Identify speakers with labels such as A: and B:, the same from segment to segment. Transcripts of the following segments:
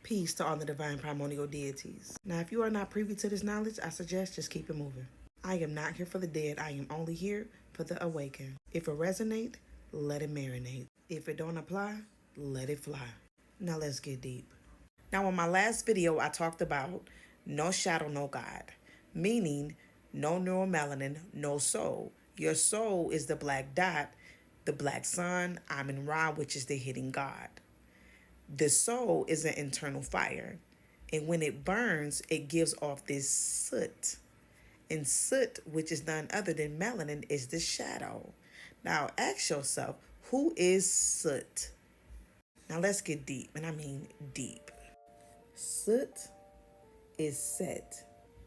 A: Peace to all the divine primordial deities. Now, if you are not privy to this knowledge, I suggest just keep it moving. I am not here for the dead. I am only here for the awakened. If it resonate, let it marinate. If it don't apply, let it fly. Now let's get deep. Now, in my last video, I talked about no shadow, no God, meaning no neuromelanin, no soul. Your soul is the black dot, the black sun, Amun Ra, which is the hidden God. The soul is an internal fire, and when it burns, it gives off this soot. And soot, which is none other than melanin, is the shadow. Now, ask yourself, who is soot? Now, let's get deep, and I mean deep. Soot is Set.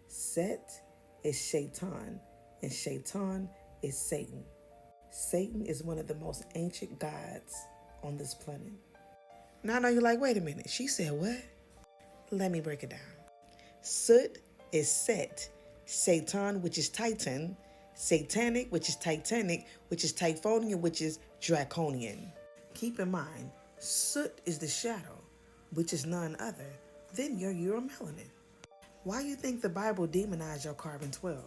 A: Set is Shaitan, and Shaitan is Satan. Satan is one of the most ancient gods on this planet. Now I know you're like, wait a minute. She said what? Let me break it down. Soot is Set. Satan, which is Titan. Satanic, which is Titanic, which is Typhonian, which is Draconian. Keep in mind, soot is the shadow, which is none other than your uromelanin. Why you think the Bible demonized your carbon-12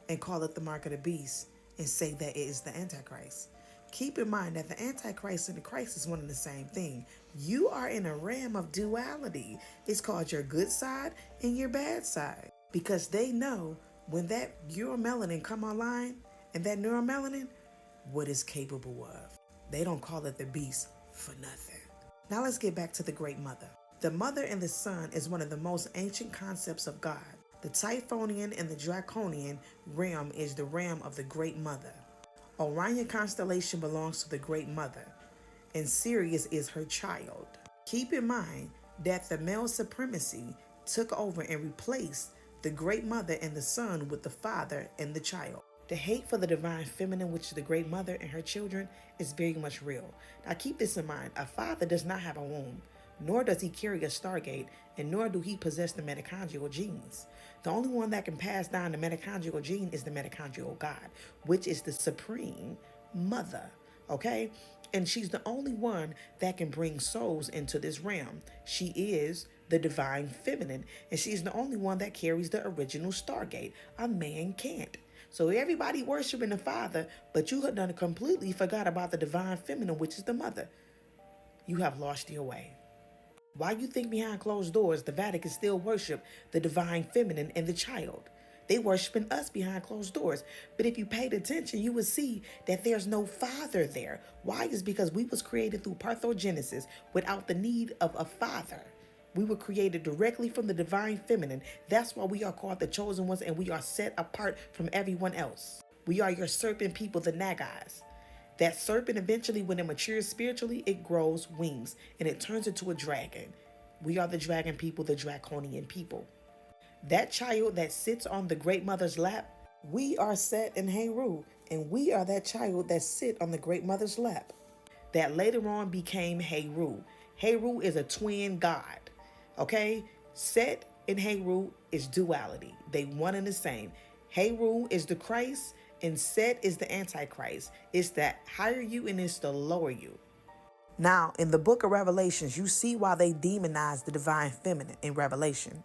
A: and call it the mark of the beast and say that it is the Antichrist? Keep in mind that the Antichrist and the Christ is one and the same thing. You are in a realm of duality. It's called your good side and your bad side. Because they know when that uromelanin come online and that neuromelanin, what it's capable of. They don't call it the beast for nothing. Now let's get back to the Great Mother. The mother and the son is one of the most ancient concepts of God. The Typhonian and the Draconian realm is the realm of the Great Mother. Orion constellation belongs to the Great Mother, and Sirius is her child. Keep in mind that the male supremacy took over and replaced the Great Mother and the son with the father and the child. The hate for the divine feminine, which is the Great Mother and her children, is very much real. Now keep this in mind. A father does not have a womb, nor does he carry a stargate, and nor do he possess the mitochondrial genes. The only one that can pass down the mitochondrial gene is the mitochondrial God, which is the supreme mother, okay? And she's the only one that can bring souls into this realm. She is the divine feminine, and she's the only one that carries the original stargate. A man can't. So everybody worshiping the father, but you have done completely forgot about the divine feminine, which is the mother. You have lost your way. Why you think behind closed doors the Vatican still worship the divine feminine and the child? They worshiping us behind closed doors. But if you paid attention, you would see that there's no father there. Why? Is because we was created through parthenogenesis without the need of a father. We were created directly from the divine feminine. That's why we are called the chosen ones, and we are set apart from everyone else. We are your serpent people, the Nagas. That serpent eventually, when it matures spiritually, it grows wings and it turns into a dragon. We are the dragon people, the draconian people. That child that sits on the Great Mother's lap, we are Set and Heru, and we are that child that sit on the Great Mother's lap. That later on became Heru. Heru is a twin god, okay? Set and Heru is duality. They one and the same. Heru is the Christ, and Set is the Antichrist. It's the higher you and it's the lower you. Now, in the book of Revelations, you see why they demonize the divine feminine in Revelation.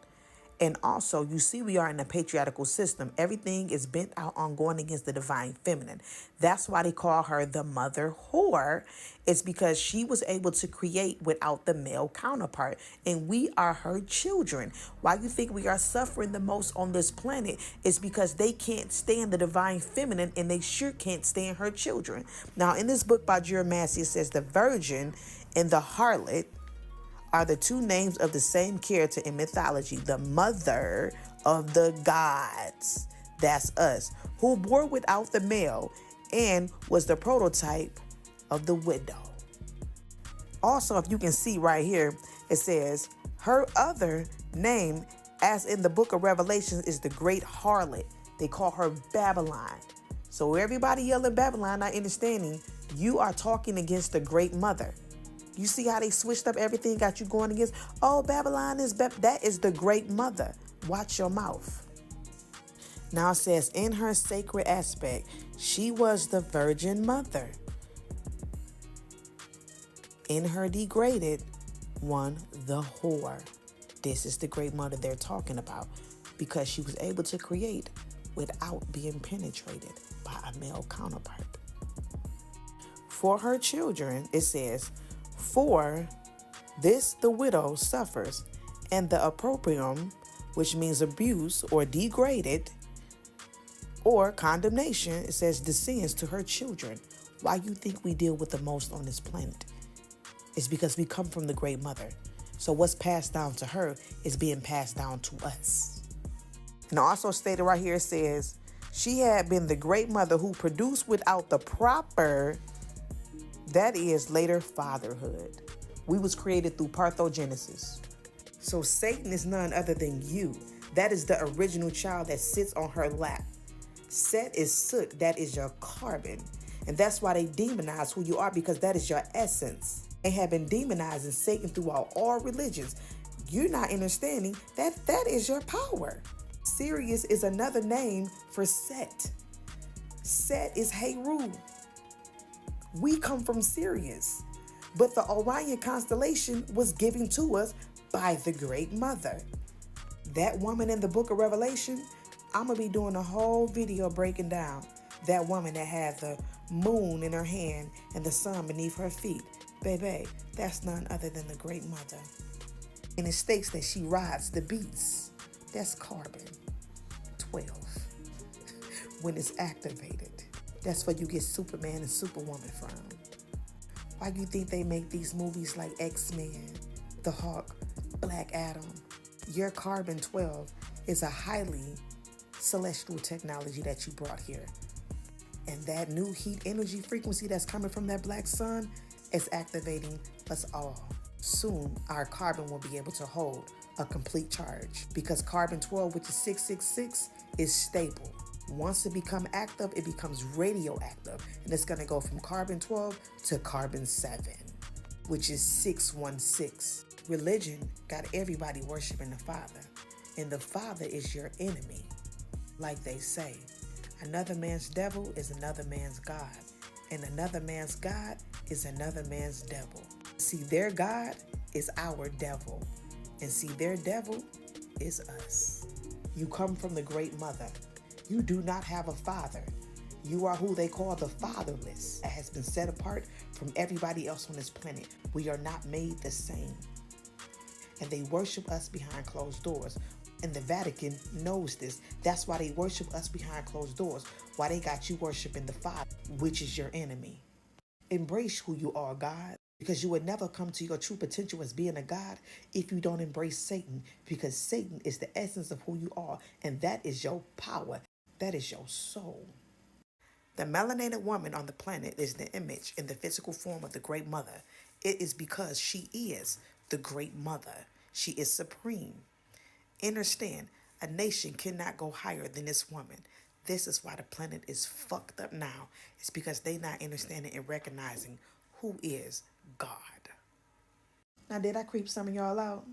A: And also, you see we are in a patriarchal system. Everything is bent out on going against the divine feminine. That's why they call her the mother whore. It's because she was able to create without the male counterpart. And we are her children. Why you think we are suffering the most on this planet is because they can't stand the divine feminine, and they sure can't stand her children. Now, in this book by Jeremias, it says the virgin and the harlot are the two names of the same character in mythology, the mother of the gods. That's us, who bore without the male and was the prototype of the widow. Also, if you can see right here, it says her other name, as in the book of Revelation, is the great harlot. They call her Babylon. So everybody yelling Babylon, not understanding, you are talking against the great mother. You see how they switched up everything, got you going against, oh, Babylon is, that is the great mother. Watch your mouth. Now it says, in her sacred aspect, she was the virgin mother. In her degraded, 1, the whore. This is the great mother they're talking about because she was able to create without being penetrated by a male counterpart. For her children, it says, for this the widow suffers, and the opprobrium, which means abuse or degraded, or condemnation, it says, descends to her children. Why you think we deal with the most on this planet? It's because we come from the great mother. So what's passed down to her is being passed down to us. And also stated right here, it says, she had been the great mother who produced without the proper, that is later fatherhood. We was created through parthenogenesis. So Satan is none other than you. That is the original child that sits on her lap. Set is soot, that is your carbon. And that's why they demonize who you are, because that is your essence. They have been demonizing Satan throughout all religions. You're not understanding that that is your power. Sirius is another name for Set. Set is Heru. We come from Sirius. But the Orion constellation was given to us by the Great Mother. That woman in the book of Revelation, I'm going to be doing a whole video breaking down that woman that had the moon in her hand and the sun beneath her feet. Baby, that's none other than the Great Mother. And it states that she rides the beast. That's carbon 12 when it's activated. That's where you get Superman and Superwoman from. Why do you think they make these movies like X-Men, The Hulk, Black Adam? Your carbon 12 is a highly celestial technology that you brought here. And that new heat energy frequency that's coming from that black sun is activating us all. Soon, our carbon will be able to hold a complete charge because carbon 12, which is 666, is stable. Once it becomes active, it becomes radioactive, and it's going to go from carbon 12 to carbon 7, which is 616. Religion got everybody worshiping the Father, and the Father is your enemy. Like they say, another man's devil is another man's God, and another man's God is another man's devil. See, their God is our devil, and see, their devil is us. You come from the Great Mother. You do not have a father. You are who they call the fatherless, that has been set apart from everybody else on this planet. We are not made the same. And they worship us behind closed doors. And the Vatican knows this. That's why they worship us behind closed doors. Why they got you worshiping the Father, which is your enemy. Embrace who you are, God. Because you would never come to your true potential as being a God if you don't embrace Satan. Because Satan is the essence of who you are. And that is your power. That is your soul. The melanated woman on the planet is the image in the physical form of the Great Mother. It is because she is the Great Mother. She is supreme. Understand, a nation cannot go higher than this woman. This is why the planet is fucked up now. It's because they not understanding and recognizing who is God. Now, did I creep some of y'all out?